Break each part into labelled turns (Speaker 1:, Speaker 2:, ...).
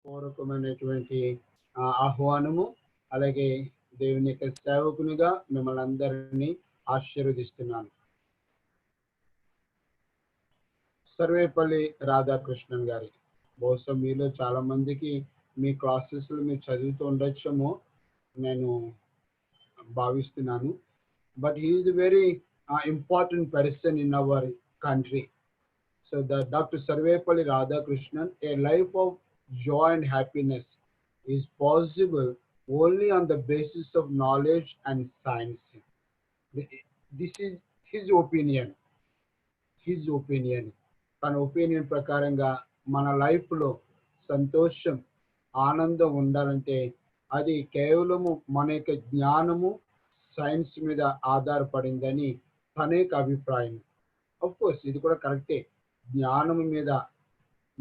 Speaker 1: పూర్వకమైనటువంటి ఆహ్వానము. అలాగే దేవుని యొక్క సేవకునిగా మిమ్మల్ని అందరినీ ఆశీర్వదిస్తున్నాను. సర్వేపల్లి రాధాకృష్ణన్ గారి బహుశా మీలో చాలా మందికి మీ క్లాసెస్లో మీరు చదువుతూ ఉండొచ్చేమో నేను భావిస్తున్నాను. But he is very important person in our country. So the Dr. Sarvepalli Radhakrishnan, a life of joy and happiness is possible only on the basis of knowledge and science. This is his opinion. His opinion. తన opinion ప్రకారంగా మన లైఫ్లో సంతోషం ఆనందం ఉండాలంటే అది కేవలము మన యొక్క జ్ఞానము సైన్స్ మీద ఆధారపడిందని తన యొక్క అభిప్రాయం. ఆఫ్ కోర్స్ ఇది కూడా కరెక్టే, జ్ఞానము మీద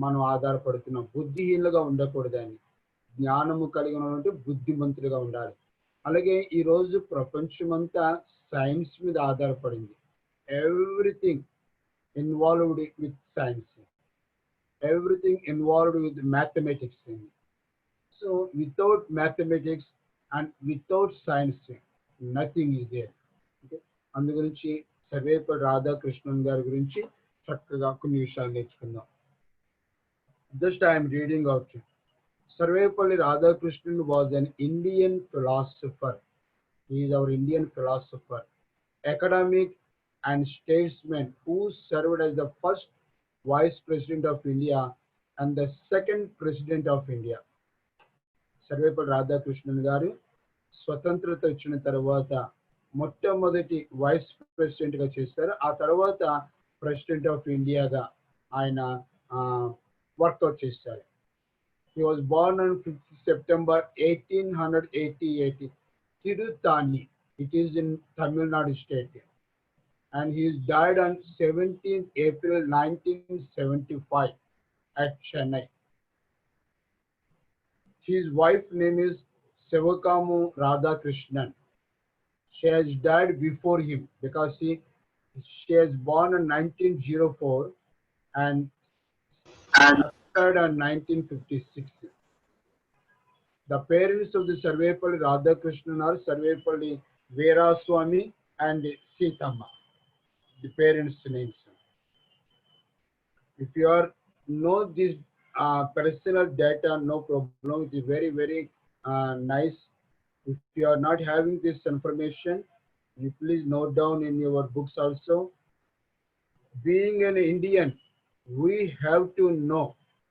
Speaker 1: మనం ఆధారపడుతున్నాం. బుద్ధిహీనులుగా ఉండకూడదని, జ్ఞానము కలిగి ఉన్నటువంటి బుద్ధిమంతులుగా ఉండాలి. అలాగే ఈరోజు ప్రపంచమంతా సైన్స్ మీద ఆధారపడింది. Everything involved with science, everything involved with mathematics. So without mathematics and without science nothing is there. అందు గురించి సర్వేపల్లి రాధాకృష్ణన్ గారి గురించి చక్కగా కొన్ని విషయాలు నేర్చుకుందాం. Just I'm reading out. Sarvepalli Radhakrishnan was an Indian philosopher. He is our Indian philosopher, academic and statesman who served as the first Vice President of India and the second President of India. Sarvepalli Radhakrishnan garu స్వతంత్రత వచ్చిన తర్వాత మొట్టమొదటి vice president గా చేశారు. ఆ తర్వాత president of ఇండియాగా ఆయన work out చేశారు. He was born on 5th September 1888, Tirutani. It is in Tamil Nadu state. And he died on 17th April 1975 at Chennai. His wife's name is Sevakamu Radhakrishnan. She has died before him because she was born in 1904 and died in 1956. The parents of the Sarvepalli Radhakrishnan are Sarvepalli Veeraswamy and Sithamma. The parents' names. If you know this personal data, no problem. It is very, very nice. If you are not having this information, you please note down in your books also. Being an Indian, we have to know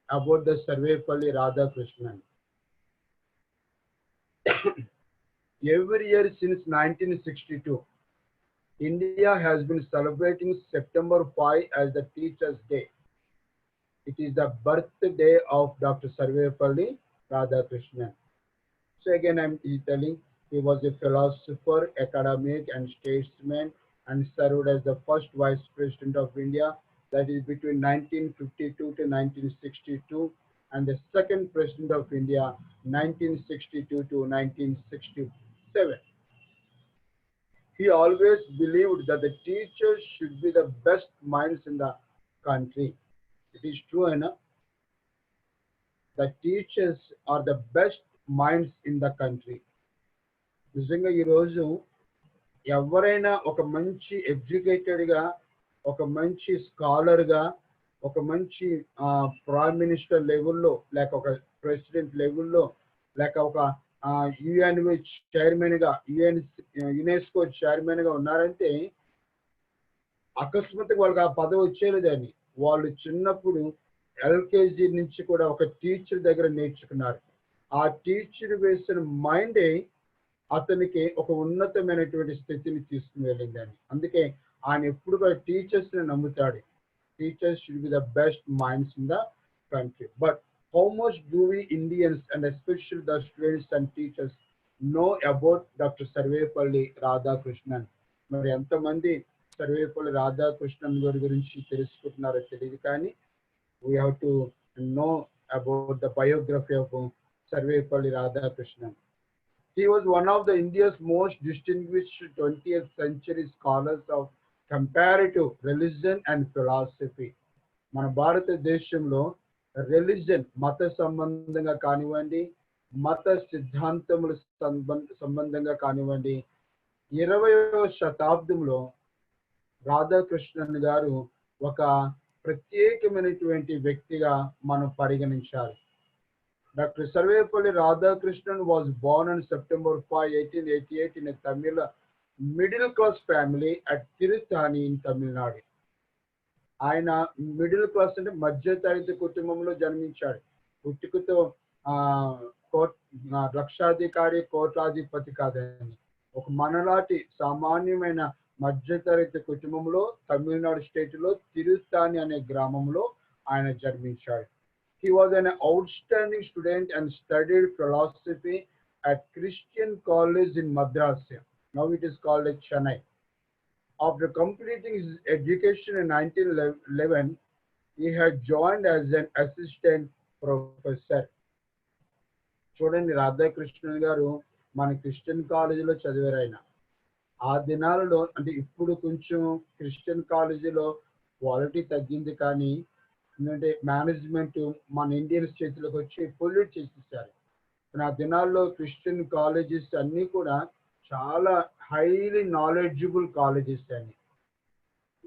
Speaker 1: about the Sarvepalli Radhakrishnan. Every year since 1962, India has been celebrating September 5 as the Teachers' Day. It is the birthday of Dr. Sarvepalli Radhakrishnan. So again, I'm telling, he was a philosopher, academic, and statesman, and served as the first Vice President of India, that is between 1952 to 1962, and the second President of India, 1962 to 1967. He always believed that the teachers should be the best minds in the country. It is true, enough. The teachers are the best minds in the country. నిజంగా ఈరోజు ఎవరైనా ఒక మంచి ఎడ్యుకేటెడ్గా, ఒక మంచి స్కాలర్గా, ఒక మంచి prime minister లెవెల్లో, లేక ఒక ప్రెసిడెంట్ లెవెల్లో, లేక ఒక యుఎన్ చైర్మన్గా, యునెస్కో చైర్మన్గా ఉన్నారంటే అకస్మాత్తుగా వాళ్ళకి ఆ పదవి వచ్చేలేదని వాళ్ళు చిన్నప్పుడు ఎల్కేజీ నుంచి కూడా ఒక టీచర్ దగ్గర నేర్చుకున్నారు. ఆ టీచర్ వేసిన మైండే అతనికి ఒక ఉన్నతమైనటువంటి స్థితిని తీసుకుని వెళ్ళిందని. అందుకే ఆయన ఎప్పుడు కూడా టీచర్స్ని నమ్ముతాడు. Teachers should be the best minds in the country. But how much do we Indians and especially the students and teachers know about doctor Sarvepalli Radhakrishnan? మరి ఎంతమంది సర్వేపల్లి రాధాకృష్ణన్ గారి గురించి తెలుసుకుంటున్నారో తెలియదు, కానీ we have to know about the biography of Sarvepalli Radhakrishnan. He was one of the India's most distinguished 20th century scholars of comparative religion and philosophy. మన భారతదేశంలో religion మత సంబంధంగా కానివ్వండి, మత సిద్ధాంతముల సంబంధంగా కానివ్వండి, 20వ శతాబ్దంలో రాధాకృష్ణన్ గారు ఒక ప్రత్యేకమైనటువంటి వ్యక్తిగా మనం పరిగణించాలి. Dr. Sarvepalli Radhakrishnan was born on September 5, 1888 in a Tamil middle class family at Tirutani in Tamil Nadu. ఆయన మిడిల్ క్లాస్ అంటే మధ్యతరగతి కుటుంబంలో జన్మించాడు. పుట్టుకతో లక్షాధికారి కోట్లాధిపతి కాదని, ఒక మనలాంటి సామాన్యమైన మధ్యతరగతి కుటుంబంలో తమిళనాడు స్టేట్ లో తిరుతాని అనే గ్రామంలో ఆయన జన్మించాడు. He was an outstanding student and studied philosophy at Christian College in Madras. Now it is called as Chennai. After completing his education in 1911, he had joined as an assistant professor. చూడండి, రాధాకృష్ణన్ గారు మన Christian కాలేజీలో చదివారు. ఆయన ఆ దినాలలో, అంటే ఇప్పుడు కొంచెం క్రిస్టియన్ కాలేజీలో క్వాలిటీ తగ్గింది, కానీ ఎందుకంటే మేనేజ్మెంట్ మన ఇండియన్ చేతిలోకి వచ్చి పొల్యూట్ చేసేసారు. ఆ దినాల్లో క్రిస్టియన్ కాలేజెస్ అన్నీ కూడా చాలా హైలీ నాలెడ్జబుల్ కాలేజెస్ అని.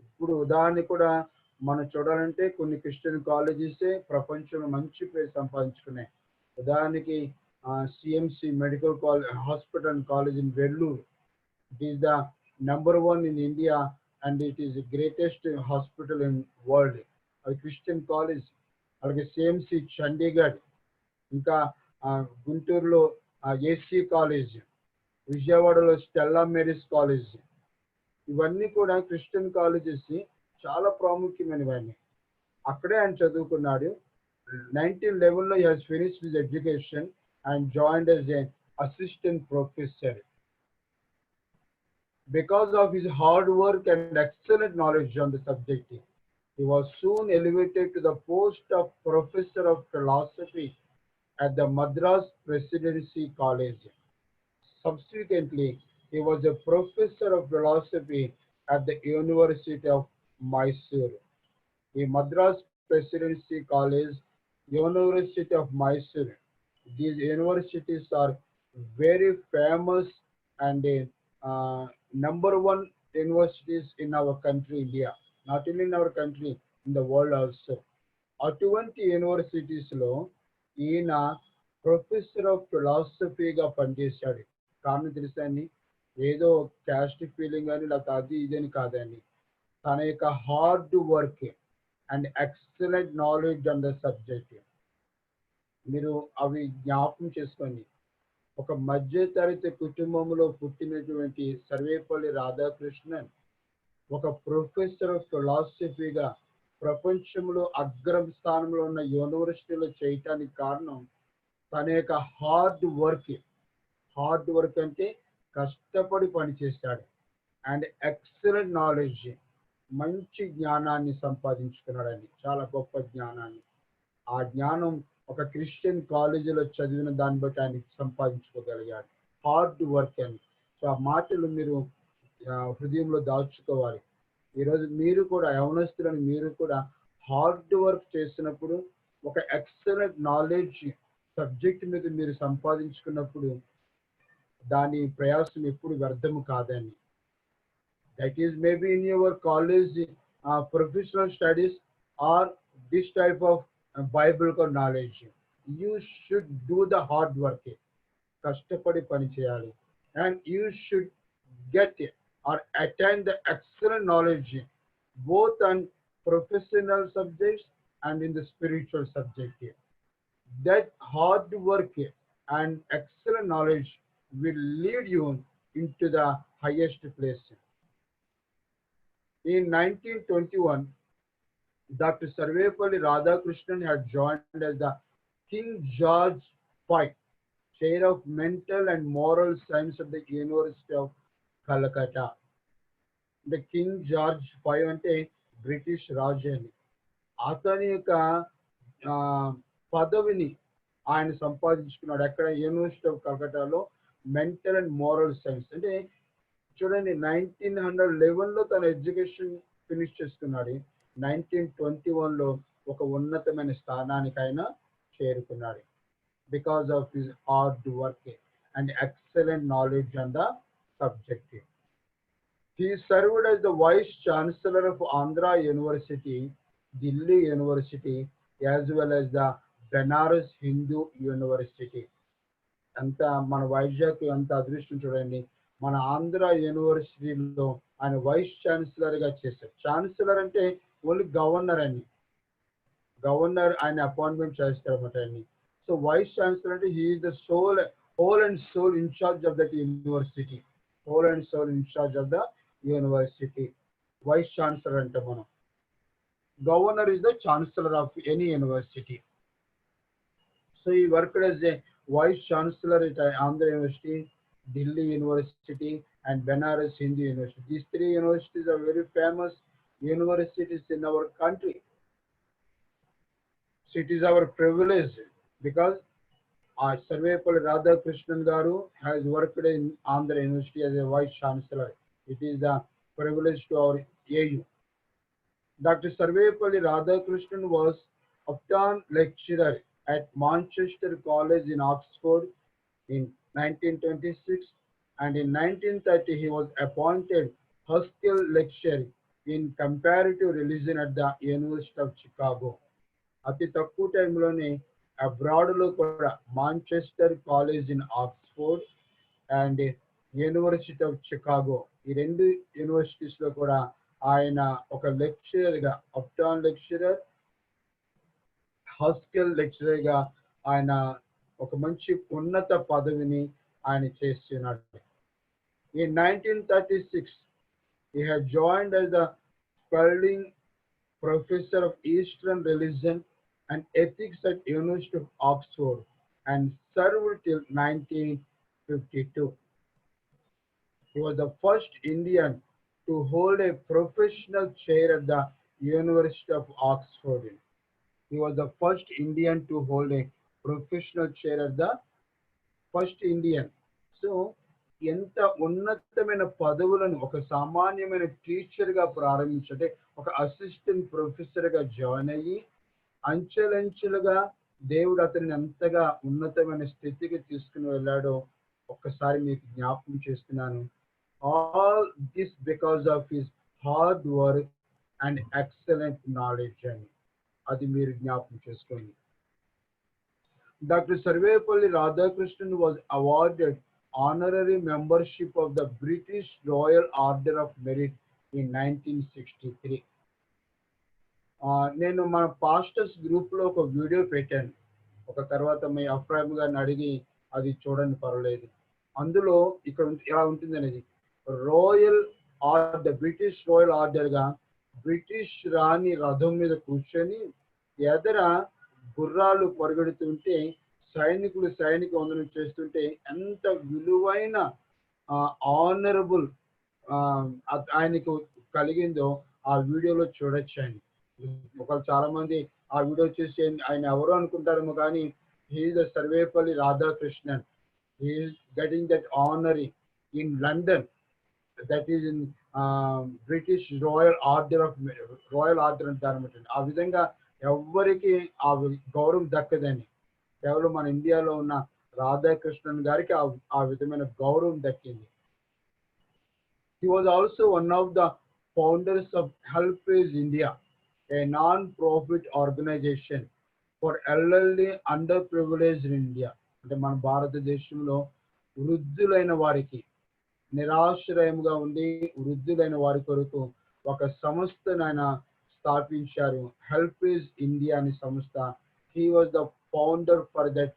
Speaker 1: ఇప్పుడు ఉదాహరణ కూడా మనం చూడాలంటే కొన్ని క్రిస్టియన్ కాలేజెస్ ప్రపంచంలో మంచి పేరు సంపాదించుకున్నాయి. ఉదాహరణకి CMC medical hospital and college in Vellore. It is the number 1 in India and it is the greatest hospital in world. అది క్రిస్టియన్ కాలేజ్. అలాగే సిఎంసి చండీగఢ్, ఇంకా గుంటూరులో ఏసీ కాలేజ్, విజయవాడలో స్టెల్లా మేరీస్ కాలేజ్. ఇవన్నీ కూడా క్రిస్టియన్ కాలేజెస్, చాలా ప్రాముఖ్యమైనవన్నీ. అక్కడే ఆయన చదువుకున్నాడు. 1911లో he has finished his education and joined as an assistant professor. Because of his hard work and excellent knowledge on the subject, he was soon elevated to the post of professor of philosophy at the Madras Presidency College. Subsequently, he was a professor of philosophy at the University of Mysore. The Madras Presidency College, University of Mysore. These universities are very famous and number 1 universities in our country, India. Not only in our country, in the world also. అటువంటి యూనివర్సిటీస్లో ఈయన professor of ఫిలాసఫీగా పనిచేశాడు. కారణం తెలుసండి, ఏదో caste feeling అని లేకపోతే అది ఇదని కాదండి. తన యొక్క hard work and excellent knowledge on the subject. మీరు అవి జ్ఞాపకం చేసుకోండి. ఒక మధ్యతరగతి కుటుంబంలో పుట్టినటువంటి సర్వేపల్లి రాధాకృష్ణన్ ఒక ప్రొఫెసర్ ఆఫ్ ఫిలాసఫీగా ప్రపంచంలో అగ్ర స్థానంలో ఉన్న యూనివర్సిటీలో చేయటానికి కారణం తన యొక్క హార్డ్ వర్క్. హార్డ్ వర్క్ అంటే కష్టపడి పనిచేశాడు. అండ్ ఎక్సలెంట్ నాలెడ్జ్, మంచి జ్ఞానాన్ని సంపాదించుకున్నాడండి, చాలా గొప్ప జ్ఞానాన్ని. ఆ జ్ఞానం ఒక క్రిస్టియన్ కాలేజీలో చదివిన దాన్ని బట్టి ఆయన సంపాదించుకోగలిగాడు. హార్డ్ వర్క్ అని. సో ఆ మాటలు మీరు హృదయంలో దాచుకోవాలి. ఈరోజు మీరు కూడా యవనస్తులని మీరు కూడా హార్డ్ వర్క్ చేసినప్పుడు, ఒక ఎక్సలెంట్ నాలెడ్జ్ సబ్జెక్ట్ మీద మీరు సంపాదించుకున్నప్పుడు దాని ప్రయాసం ఎప్పుడు వ్యర్థము కాదని. That is maybe in your college professional studies or this type of bible knowledge. You should do the hard work. కష్టపడి పని చేయాలి. And you should get or attain the excellent knowledge both on professional subjects and in the spiritual subject. That hard work and excellent knowledge will lead you into the highest place. In 1921, Dr. Sarvepalli Radhakrishnan had joined as the King George V Chair of Mental and Moral Science at the University of Calcutta. అంటే king George 5 అంటే British రాజు అని. అతని యొక్క పదవిని ఆయన సంపాదించుకున్నాడు. ఎక్కడ? University of కలకత్తాలో మెంటల్ అండ్ మోరల్ సైన్స్. అంటే చూడండి, 1911లో తన ఎడ్యుకేషన్ ఫినిష్ చేసుకున్నాడు. 1921లో ఒక ఉన్నతమైన స్థానానికి ఆయన చేరుకున్నాడు. Because of his hard work and excellent knowledge on the subject. He served as the Vice Chancellor of Andhra University, Delhi University, as well as the Benares Hindu University. అంత మన వైజాగ్ అంత అదృష్టం చూడండి. మన ఆంధ్ర యూనివర్సిటీలో ఆయన వైస్ ఛాన్సలర్గా చేశారు. ఛాన్సలర్ అంటే ఓన్లీ గవర్నర్ అని, గవర్నర్ ఆయన అపాయింట్మెంట్ చేస్తారు అన్నమాట ఆయన్ని. సో వైస్ ఛాన్సలర్ అంటే he is the whole and soul incharge of that university. Whole and soul incharge of the university vice chancellor అంటే మనం. Governor is the chancellor of any university. So he worked as a vice chancellor at Andhra University, Delhi University, and Benares Hindu University. These three universities are very famous universities in our country. So it is our privilege because Sarvepalli Radhakrishnan Garu has worked in Andhra University as a vice chancellor. It is a privilege to our AU. Dr. Sarvepalli Radhakrishnan was Upton lecturer at Manchester College in Oxford in 1926, and in 1930 he was appointed Huskell lecturer in comparative religion at the University of Chicago. అతి తక్కువ టైంలోనే అబ్రాడ్లో కూడా Manchester college in Oxford and university of Chicago, ఈ రెండు యూనివర్సిటీస్లో కూడా ఆయన ఒక లెక్చరర్గా, అప్టాన్ లెక్చరర్, హస్కెల్ లెక్చరర్గా ఆయన ఒక మంచి ఉన్నత పదవిని ఆయన చేస్తున్నాడు. In 1936 he had joined as the Sperling Professor of Eastern Religion and Ethics at University of Oxford and served till 1952. He was the first Indian to hold a professional chair at the University of Oxford. He was the first Indian to hold a professional chair at the first Indian. So ఎంత ఉన్నతమైన పదవులను ఒక సామాన్యమైన టీచర్గా ప్రారంభించే ఒక assistant ప్రొఫెసర్గా join అయ్యి అంచెలంచెలుగా దేవుడు అతన్ని ఎంతగా ఉన్నతమైన స్థితికి తీసుకుని వెళ్ళాడో ఒక్కసారి మీకు జ్ఞాపకం చేస్తున్నాను. All this because of his hard work and excellent knowledge అని, అది మీరు జ్ఞాపకం చేసుకోండి. Dr. Sarvepalli Radhakrishnan was awarded honorary membership of the British Royal Order of Merit in 1963. నేను మన పాస్టర్స్ గ్రూప్లో ఒక వీడియో పెట్టాను. ఒక తర్వాత మీ అఫ్రామ్ గారిని అడిగి అది చూడండి, పర్వాలేదు. అందులో ఇక్కడ ఎలా ఉంటుంది అనేది, రాయల్ ఆర్డర్, బ్రిటిష్ రాయల్ ఆర్డర్గా బ్రిటిష్ రాణి రథం మీద కూర్చొని ఎదర గుర్రాలు పరిగెడుతుంటే సైనికులు సైనిక వందనం చేస్తుంటే ఎంత విలువైన ఆనరబుల్ ఆయనకు కలిగిందో ఆ వీడియోలో చూడొచ్చు. ఆయన ఒకళ్ళు చాలా మంది ఆ వీడియో చూసి ఆయన ఎవరు అనుకుంటారేమో, కానీ he is the Sarvepalli Radhakrishnan. He is getting that honour in London, that is in British royal order అంటారన్నమాట. ఆ విధంగా ఎవ్వరికి ఆ గౌరవం దక్కదని, కేవలం మన ఇండియాలో ఉన్న రాధాకృష్ణన్ గారికి ఆ విధమైన గౌరవం దక్కింది. He was also one of the founders of Helpage India, a non-profit organization for elderly underprivileged in India. అంటే మన భారతదేశంలో వృద్ధులైన వారికి, నిరాశ్రయముగా ఉండి వృద్ధులైన వారి కొరకు ఒక సంస్థను ఆయన స్థాపించారు, హెల్పేజ్ ఇండియా అనే సంస్థ. He was the founder for that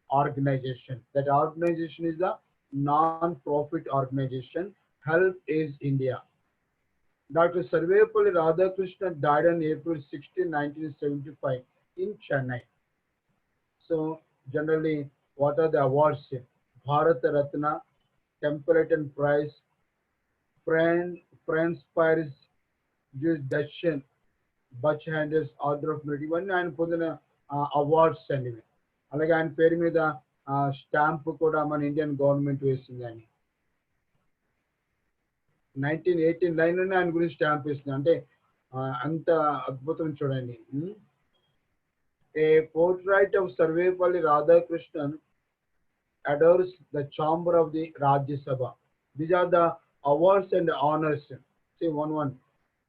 Speaker 1: organization. That organization is the non-profit organization, Helpage India. Dr. Sarvepalli Radhakrishnan died on April 16, 1975 in Chennai. So generally, what are the awards? Bharat Ratna, Templeton Prize, Franz Prize, Dachshund, Bachhanders Order of Merit, ఇవన్నీ ఆయన పొందిన awards అండి. అలాగే ఆయన పేరు మీద stamp కూడా మన ఇండియన్ గవర్నమెంట్ వేసింది. ఆయన 1989లోనే ఆయన గురించి స్టాంప్ వేసింది. అంటే అంత అద్భుతం చూడండి. A portrait of Sarvepalli Radhakrishnan adorns the chamber of the Rajya Sabha. These are the awards and honors. See, one.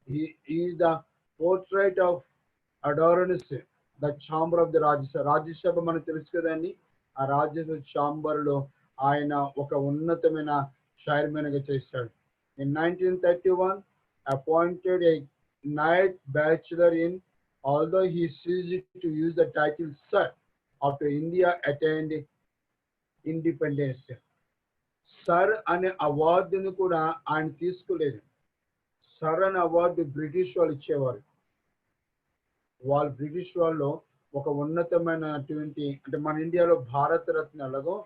Speaker 1: He is the portrait of adorns the chamber of the Rajya Sabha. Rajya Sabha మనకు తెలుసు కదండి. ఆ రాజ్యసభ ఛాంబర్లో ఆయన ఒక ఉన్నతమైన చైర్మన్గా చేశాడు. In 1931, appointed a knight bachelor in, although he ceased to use the title Sir after India attained independence. Sir అనే అవార్డును కూడా ఆయన తీసుకోలేదు. సర్ అనే అవార్డు బ్రిటిష్ వాళ్ళు ఇచ్చేవారు. వాళ్ళు బ్రిటిష్ వాళ్ళు ఒక ఉన్నతమైనటువంటి, అంటే మన ఇండియాలో భారత రత్న ఎలాగో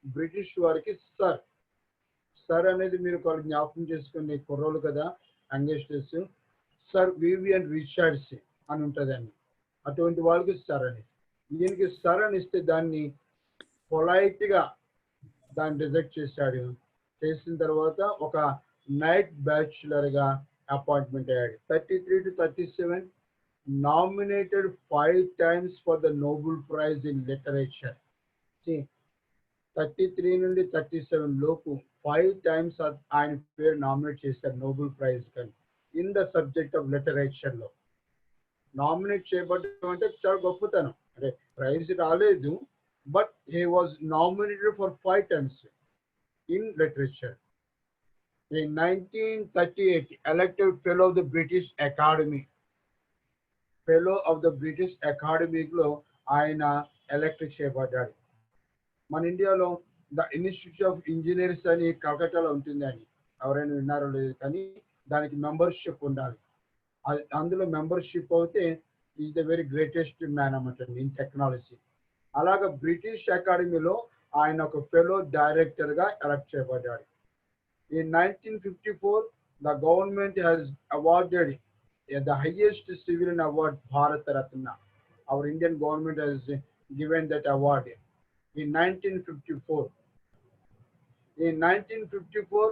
Speaker 1: బ్రిటిష్ వారికి సర్. సర్ అనేది మీరు జ్ఞాపకం చేసుకునే కుర్రోలు కదా, యంగ్స్టర్స్, సర్ వివియన్ రిచర్డ్స్ అని ఉంటుందండి. అటువంటి వాళ్ళకి సర్ అని. దీనికి సర్ అని ఇస్తే దాన్ని పొలైట్గా దాన్ని రిజెక్ట్ చేశాడు. చేసిన తర్వాత ఒక నైట్ బ్యాచులర్గా అపాయింట్మెంట్ అయ్యాడు. 33 to 37 nominated 5 times for the Nobel Prize in Literature. See, 33 నుండి 37 లోపు 5 times ఆయన పేరు నామినేట్ చేశారు నోబెల్ ప్రైజ్ కానీ ఇన్ ద సబ్జెక్ట్ ఆఫ్ లిటరేచర్లో. నామినేట్ చేయబడటం అంటే చాలా గొప్పతనం. అంటే ప్రైజ్ రాలేదు, but he was nominated for 5 times in literature. In 1938, elected fellow of the British Academy. Fellow of the British Academy లో ఆయన ఎలక్ట్ చేయబడ్డాడు. మన ఇండియాలో ద ఇన్స్టిట్యూట్ ఆఫ్ ఇంజనీర్స్ అని కలకత్తాలో ఉంటుందని ఎవరైనా విన్నారో లేదు, కానీ దానికి మెంబర్షిప్ ఉండాలి. అందులో మెంబర్షిప్ అయితే is the very greatest man అన్నమాట ఇన్ టెక్నాలజీ. అలాగా బ్రిటిష్ అకాడమీలో ఆయన ఒక ఫెలో డైరెక్టర్గా ఎలక్ట్ చేయబడ్డాడు. In 1954, the government has awarded the highest civilian award, Bharat Ratna. Our Indian government has given that award in 1954. In 1954,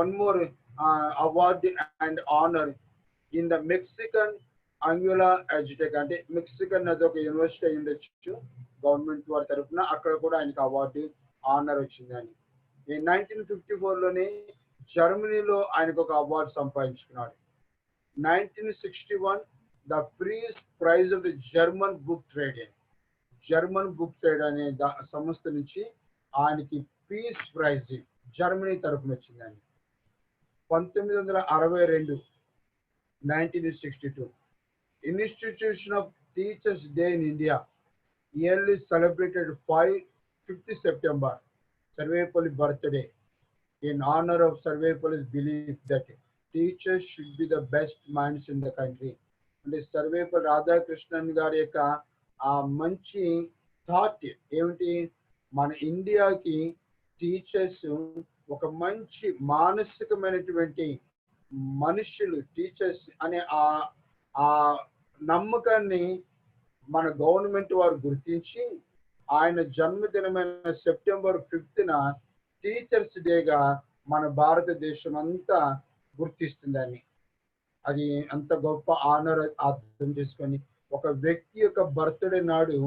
Speaker 1: one more award and honor in the Mexican Anguilla Aztec, అంటే Mexican అది ఒక university అయి ఉండొచ్చు government వారి తరఫున, అక్కడ కూడా ఆయనకు అవార్డు ఆనర్ వచ్చిందని. ఈ 1954లోనే జర్మనీలో ఆయనకు ఒక అవార్డు సంపాదించుకున్నాడు. 1961 the peace prize of the German book trade, German book trade అనే సంస్థ నుంచి ఆయనకి పీస్ ప్రైజ్ జర్మనీ తరఫున వచ్చిందని. 1962 1962 Institution of Teachers Day in India yearly celebrated 5th September, Sarvepalli birthday, in honor of Sarvepalli's belief that teachers should be the best minds in the country. అంటే సర్వేపల్లి రాధాకృష్ణన్ గారి యొక్క ఆ మంచి థాట్ ఏమిటి, మన ఇండియాకి టీచర్స్ ఒక మంచి మానసికమైనటువంటి మనుషులు, టీచర్స్ అనే ఆ నమ్మకాన్ని మన గవర్నమెంట్ వారు గుర్తించి ఆయన జన్మదినమైన సెప్టెంబర్ 5th టీచర్స్ డేగా మన భారతదేశం అంతా గుర్తిస్తుందని. అది అంత గొప్ప ఆనర్ అర్థం చేసుకొని ఒక వ్యక్తి యొక్క బర్త్డే నాడు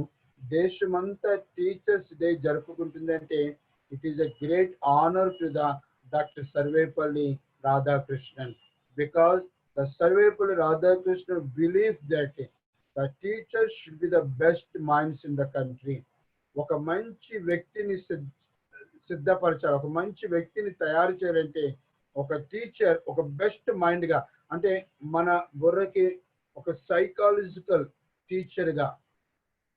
Speaker 1: దేశమంతా టీచర్స్ డే జరుపుకుంటుందంటే it is a great honour to the doctor Sarvepalli Radhakrishnan, because the Sarvepalli Radhakrishnan believed that the teachers should be the best minds in the country. ఒక మంచి వ్యక్తిని సిద్ధపరచాలి, ఒక మంచి వ్యక్తిని తయారు చేయాలంటే ఒక టీచర్ ఒక బెస్ట్ మైండ్గా, అంటే మన బుర్రకి ఒక సైకాలజికల్ టీచర్గా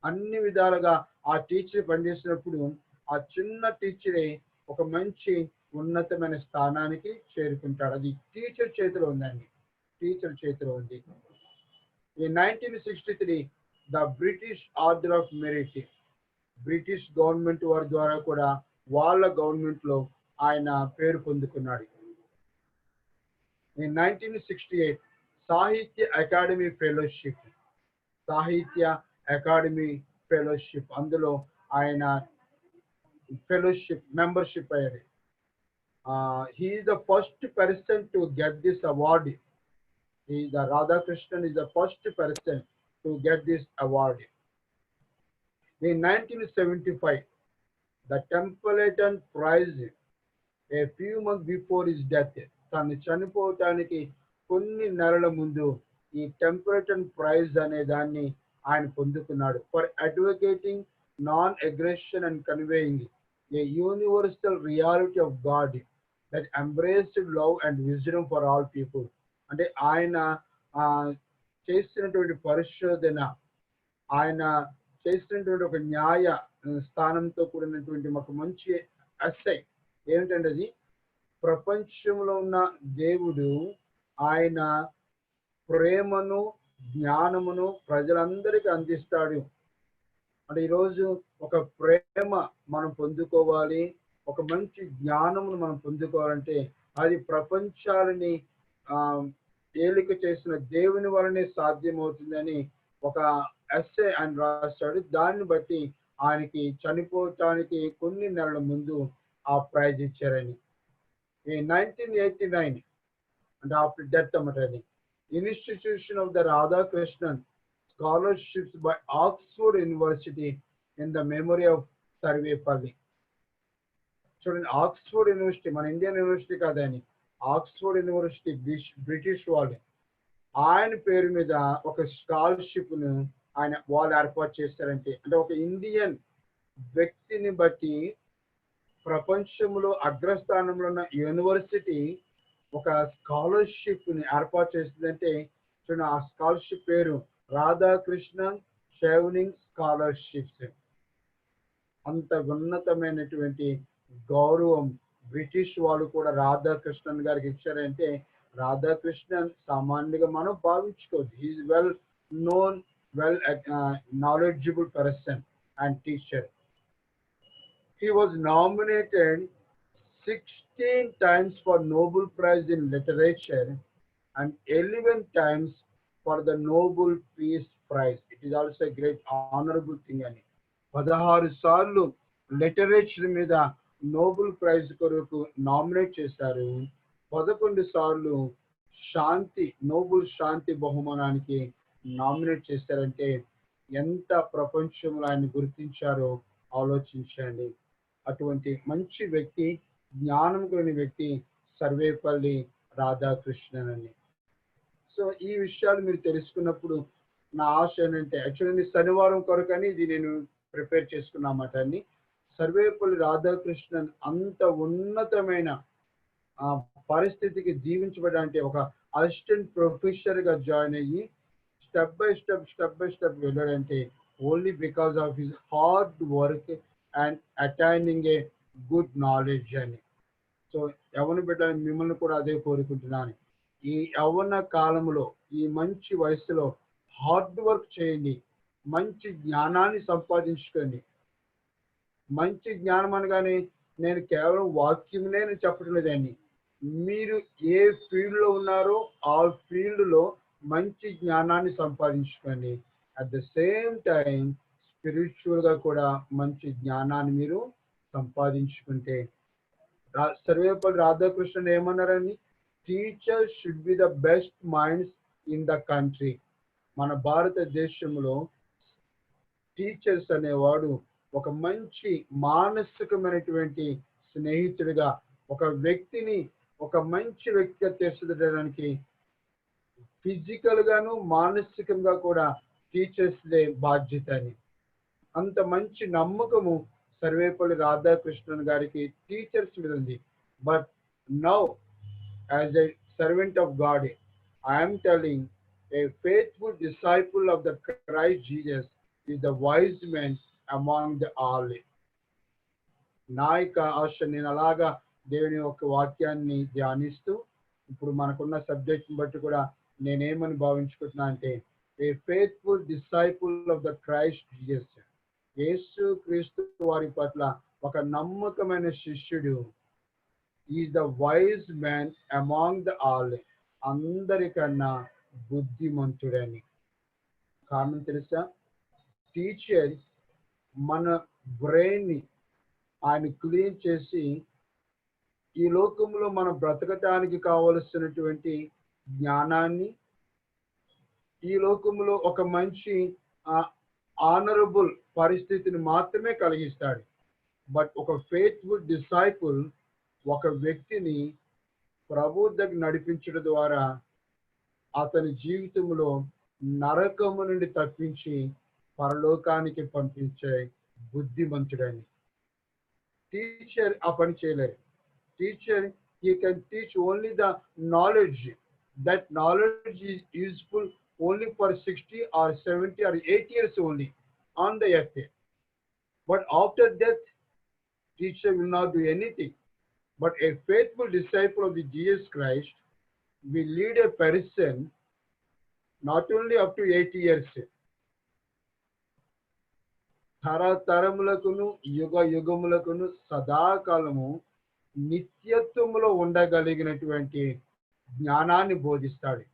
Speaker 1: అన్ని విధాలుగా ఆ టీచర్ పనిచేసినప్పుడు ఆ చిన్న టీచరే ఒక మంచి ఉన్నతమైన స్థానానికి చేరుకుంటాడు. అది టీచర్ చేతిలో ఉందండి, టీచర్ చేతిలో ఉంది. ఈ 1963 the British order of merit, British government వారి ద్వారా కూడా వాళ్ళ గవర్నమెంట్లో ఆయన పేరు పొందుకున్నాడు. In 1968 సాహిత్య అకాడమీ ఫెలోషిప్, సాహిత్య అకాడమీ ఫెలోషిప్, అందులో ఆయన ఫెలోషిప్ మెంబర్షిప్ అయ్యాడు. He is the first person to get this award. Radhakrishnan is the first person to get this award. In 1975, the Templeton Prize, a few months before his death, తను చనిపోవటానికి కొన్ని నెలల ముందు ఈ temperature praise అనే దాన్ని ఆయన పొందుకున్నాడు for advocating non aggression and conveying a universal reality of God that embraced love and wisdom for all people. అంటే ఆయన చేసినటువంటి పరిశోధన, ఆయన చేసినటువంటి ఒక న్యాయ స్థానంతో కూడినటువంటి ఒక మంచి అసై ఏమిటంటే అది ప్రపంచంలో ఉన్న దేవుడు ఆయన ప్రేమను జ్ఞానమును ప్రజలందరికీ అందిస్తాడు. అంటే ఈరోజు ఒక ప్రేమ మనం పొందుకోవాలి, ఒక మంచి జ్ఞానమును మనం పొందుకోవాలంటే అది ప్రపంచాలని ఏలిక చేసిన దేవుని వలనే సాధ్యమవుతుందని ఒక ఎస్సే ఆయన రాస్తాడు. దాన్ని బట్టి ఆయనకి చనిపోవటానికి కొన్ని నెలల ముందు ఆ ప్రైజ్ ఇచ్చారని. In 1989, and after death అన్నమాట, Institution of the Radhakrishnan scholarships by Oxford University in the memory of Sarvepalli. చూడండి, ఆక్స్ఫోర్డ్ యూనివర్సిటీ మన ఇండియన్ యూనివర్సిటీ కాదని, ఆక్స్ఫోర్డ్ యూనివర్సిటీ బ్రిటిష్ వాళ్ళు ఆయన పేరు మీద ఒక స్కాలర్షిప్ ను వాళ్ళు ఏర్పాటు చేస్తారంటే, అంటే ఒక ఇండియన్ వ్యక్తిని బట్టి ప్రపంచంలో అగ్రస్థానంలో ఉన్న యూనివర్సిటీ ఒక స్కాలర్షిప్ ని ఏర్పాటు చేస్తుందంటే చూడండి, ఆ స్కాలర్షిప్ పేరు రాధాకృష్ణన్ షేవ్నింగ్ స్కాలర్షిప్స్. అంత ఉన్నతమైనటువంటి గౌరవం బ్రిటిష్ వాళ్ళు కూడా రాధాకృష్ణన్ గారికి ఇచ్చారంటే, రాధాకృష్ణన్ సామాన్యంగా మనం భావించుకోవచ్చు. He is well known, well knowledgeable person and teacher. He was nominated 16 times for Nobel Prize in Literature and 11 times for the Nobel Peace Prize. It is also a great honorable thing. అని 16 సార్లు literature మీద Nobel prize కొరకు nominate చేశారు. 11 సార్లు శాంతి, Nobel శాంతి బహుమానానికి nominate చేశారంటే ఎంత ప్రపంచంలో ఆయన గుర్తించారో ఆలోచించండి. అటువంటి మంచి వ్యక్తి, జ్ఞానం కలిగిన వ్యక్తి సర్వేపల్లి రాధాకృష్ణన్ అని. సో ఈ విషయాలు మీరు తెలుసుకున్నప్పుడు నా ఆశ ఏంటంటే, యాక్చువల్లీ శనివారం కొరకని ఇది నేను ప్రిపేర్ చేసుకున్నమాట అని. సర్వేపల్లి రాధాకృష్ణన్ అంత ఉన్నతమైన పరిస్థితికి జీవించబడంటే ఒక అసిస్టెంట్ ప్రొఫెసర్ గా జాయిన్ అయ్యి స్టెప్ బై స్టెప్ వెళ్ళాడంటే only because of his hard work and attaining a good knowledge అని. సో యవ్వన బిడ్డ, మిమ్మల్ని కూడా అదే కోరుకుంటున్నాను. ఈ యవ్వన కాలంలో, ఈ మంచి వయసులో హార్డ్ వర్క్ చేయండి, మంచి జ్ఞానాన్ని సంపాదించుకోండి. మంచి జ్ఞానం అనగానే నేను కేవలం వాక్యంనే చెప్పడం లేదండి. మీరు ఏ ఫీల్డ్లో ఉన్నారో ఆ ఫీల్డ్లో మంచి జ్ఞానాన్ని సంపాదించుకోండి. అట్ ద సేమ్ టైం స్పిరిచువల్గా కూడా మంచి జ్ఞానాన్ని మీరు సంపాదించుకుంటే, సర్వేపల్లి రాధాకృష్ణన్ ఏమన్నారని, teachers should be the best minds in the country. మన భారతదేశంలో టీచర్స్ అనేవాడు ఒక మంచి మానసికమైనటువంటి స్నేహితుడిగా ఒక వ్యక్తిని ఒక మంచి వ్యక్తిగా తీర్చిదిద్దడానికి ఫిజికల్ గాను మానసికంగా కూడా టీచర్స్ దే బాధ్యత అని. అంత మంచి నమ్మకము సర్వేపల్లి రాధాకృష్ణన్ గారికి టీచర్స్ మీద ఉంది. But now as a servant of God I'm telling A faithful disciple of the Christ Jesus is the wise men among the all. నా యొక్క ఆశ, నేను అలాగా దేవుని యొక్క వాక్యాన్ని ధ్యానిస్తూ ఇప్పుడు మనకున్న సబ్జెక్ట్ని బట్టి కూడా నేనేమని భావించుకుంటున్నా అంటే, a faithful disciple of the Christ Jesus, యేసు క్రీస్తు వారి పట్ల ఒక నమ్మకమైన శిష్యుడు, is the wise man among the all, అందరికన్నా బుద్ధిమంతుడని. కారణం తెలుసా? టీచర్ మన బ్రెయిన్ని ఆయన క్లీన్ చేసి ఈ లోకంలో మనం బ్రతకటానికి కావలసినటువంటి జ్ఞానాన్ని, ఈ లోకంలో ఒక మంచి ఆనరబుల్ పరిస్థితిని మాత్రమే కలిగిస్తాడు. బట్ ఒక ఫెయిత్ఫుల్ డిసైపుల్ ఒక వ్యక్తిని ప్రభు దగ్గర నడిపించడం ద్వారా అతని జీవితంలో నరకము నుండి తప్పించి పరలోకానికి పంపించే బుద్ధిమంతుడని. టీచర్ ఆ పని చేయలేరు. Teacher he can teach only the knowledge. That knowledge is useful only for 60 or 70 or 80 years only on the earth. But after death, teacher will not do anything. But a faithful disciple of the Jesus Christ will lead a person not only up to 80 years, తరతరములకును యుగ యుగములకును సదాకాలము నిత్యత్వములో ఉండగలిగినటువంటి జ్ఞానాన్ని బోధిస్తాడు.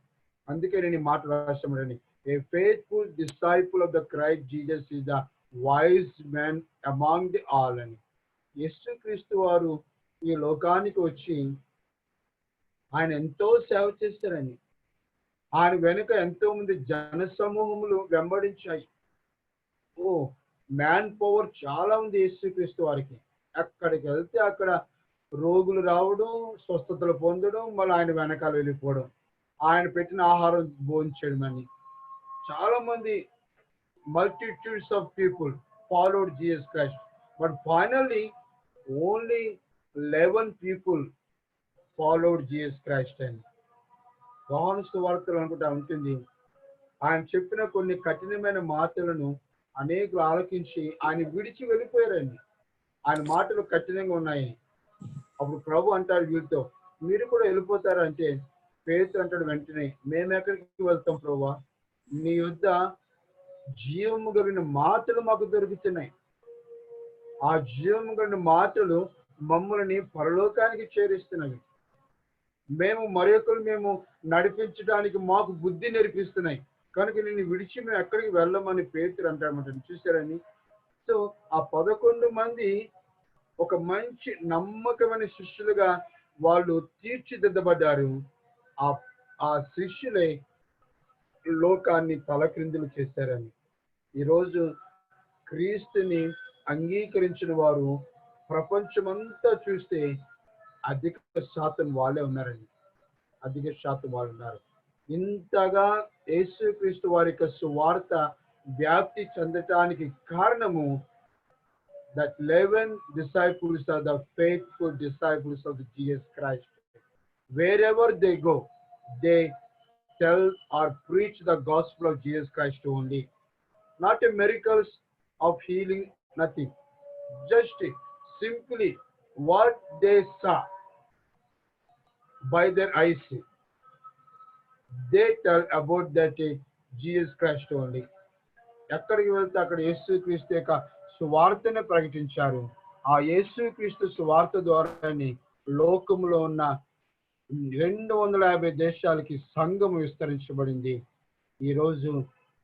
Speaker 1: అందుకే నేను ఈ మాట రాశామని, a faithful disciple of the Christ Jesus is the wise man among the all అని. యేసుక్రీస్తు వారు ఈ లోకానికి వచ్చి ఆయన ఎంతో సేవ చేస్తారని, ఆయన వెనుక ఎంతో మంది జన సమూహములు వెంబడించాయి. ఓ మ్యాన్ పవర్ చాలా ఉంది యేసుక్రీస్తు వారికి. ఎక్కడికి వెళ్తే అక్కడ రోగులు రావడం, స్వస్థతలు పొందడం, మళ్ళీ ఆయన వెనకాల వెళ్ళిపోవడం, ఆయన పెట్టిన ఆహారం భోంచడం అని. చాలా మంది multitudes of people followed Jesus Christ, but finally only 11 people followed Jesus Christ. అని యోహాను సువార్తలో అనుకుంటా ఉంటుంది, ఆయన చెప్పిన కొన్ని కఠినమైన మాటలను అనేకులు ఆలకించి ఆయన విడిచి వెళ్ళిపోయారండి. ఆయన మాటలు కఠినంగా ఉన్నాయి. అప్పుడు ప్రభు అంటాడు వీళ్ళతో, మీరు కూడా వెళ్ళిపోతారా అంటే, పేతురు అంటాడు వెంటనే, మేము ఎక్కడికి వెళ్తాం ప్రభువా, నీ యొద్ద జీవము కలిగిన మాటలు మాకు దొరుకుతున్నాయి. ఆ జీవము కలిగిన మాటలు మమ్మల్ని పరలోకానికి చేరిస్తున్నవి. మేము మేము నడిపించడానికి మాకు బుద్ధి నేర్పిస్తున్నాయి. కనుక నిన్ను విడిచి మేము ఎక్కడికి వెళ్ళమని పేతురు అంటాడన్నమాట. చూసారని. సో ఆ 11 మంది ఒక మంచి నమ్మకమైన శిష్యులుగా వాళ్ళు తీర్చిదిద్దబడ్డారు. ఆ శిష్యులే లోకాన్ని తలక్రిందులు చేశారని. ఈరోజు క్రీస్తుని అంగీకరించిన వారు ప్రపంచమంతా చూస్తే అధిక శాతం వాళ్ళే ఉన్నారండి. అధిక శాతం వాళ్ళు ఉన్నారు. ఇంతగా యేసుక్రీస్తు వారి యొక్క సువార్త వ్యాప్తి చెందటానికి కారణము that 11 disciples are the faithful disciples of Jesus Christ. Wherever they go, they tell or preach the gospel of Jesus Christ only. Not a miracles of healing, nothing. Just simply what they saw by their eyes. They tell about that Jesus Christ only. ఎక్కడికి వెళ్తే అక్కడ యేసుక్రీస్తు యొక్క సువార్తను ప్రకటించారు. ఆ యేసుక్రీస్తు సువార్త ద్వారానే లోకంలో ఉన్న 250 దేశాలకి సంఘం విస్తరించబడింది. ఈరోజు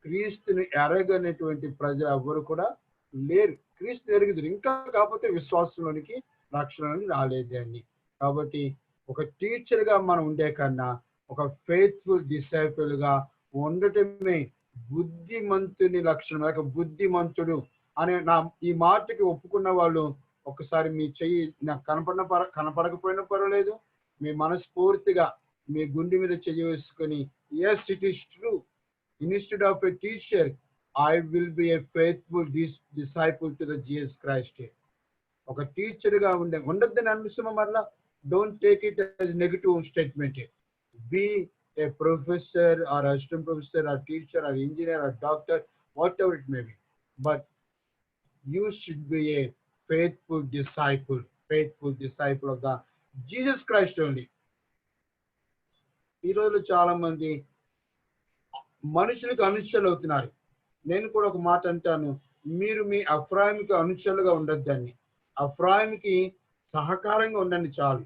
Speaker 1: క్రీస్తుని ఎరగనటువంటి ప్రజలు ఎవరు కూడా లేరు. క్రీస్తు ఎరుగుదురు, ఇంకా కాకపోతే విశ్వాసంలోనికి రక్షణలోనికి రాలేదండి. కాబట్టి ఒక టీచర్గా మనం ఉండే కన్నా ఒక ఫెయిత్ఫుల్ డిసైపుల్గా ఉండటమే బుద్ధిమంతుని లక్షణం. లేక బుద్ధిమంతుడు అనే ఈ మాటకి ఒప్పుకున్న వాళ్ళు ఒకసారి మీ చెయ్యి నాకు కనపడకపోయినా పర్వాలేదు, మీ మనస్ఫూర్తిగా మీ గుండె మీద చెయ్యి వేసుకొని, yes it is true, instead of a teacher I will be a faithful disciple to the Jesus Christ. ఒక టీచర్గా ఉండద్దని అనిపిస్తున్నా మరలా don't take it as negative statement. Be a professor or assistant professor or teacher or engineer or doctor, whatever it may be, but you should be a faithful disciple of the Jesus Christ only. ఈరోజు చాలా మంది మనుషులకు అనుచరులు అవుతున్నారు. నేను కూడా ఒక మాట అంటాను, మీరు మీ అఫ్రాయిముకి అనుచరులుగా ఉండొద్దని. అఫ్రాయిముకి సహకారంగా ఉండండి చాలు.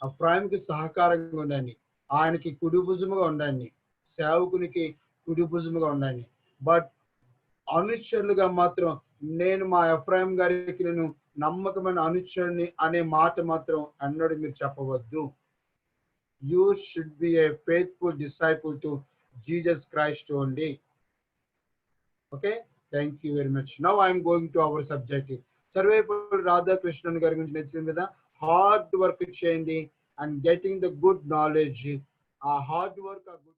Speaker 1: అఫ్రాయిముకి సహకారంగా ఉండండి, ఆయనకి కుడి భుజముగా ఉండండి, సేవకునికి కుడి భుజముగా ఉండండి. బట్ అనుచరులుగా మాత్రం నేను మా ఎఫ్రాయిం గారికి నేను నమ్మకమైన అనుచరుని అనే మాట మాత్రం అన్నడు మీరు చెప్పవద్దు. You should be a faithful disciple to Jesus Christ only. Okay, thank you very much. Now I'm going to our subject. Sarvepalli Radhakrishnan గారి గురించి నచ్చింది కదా. హార్డ్ వర్క్ చేయండి and getting the good knowledge. ఆ హార్డ్ వర్క్, ఆ గుడ్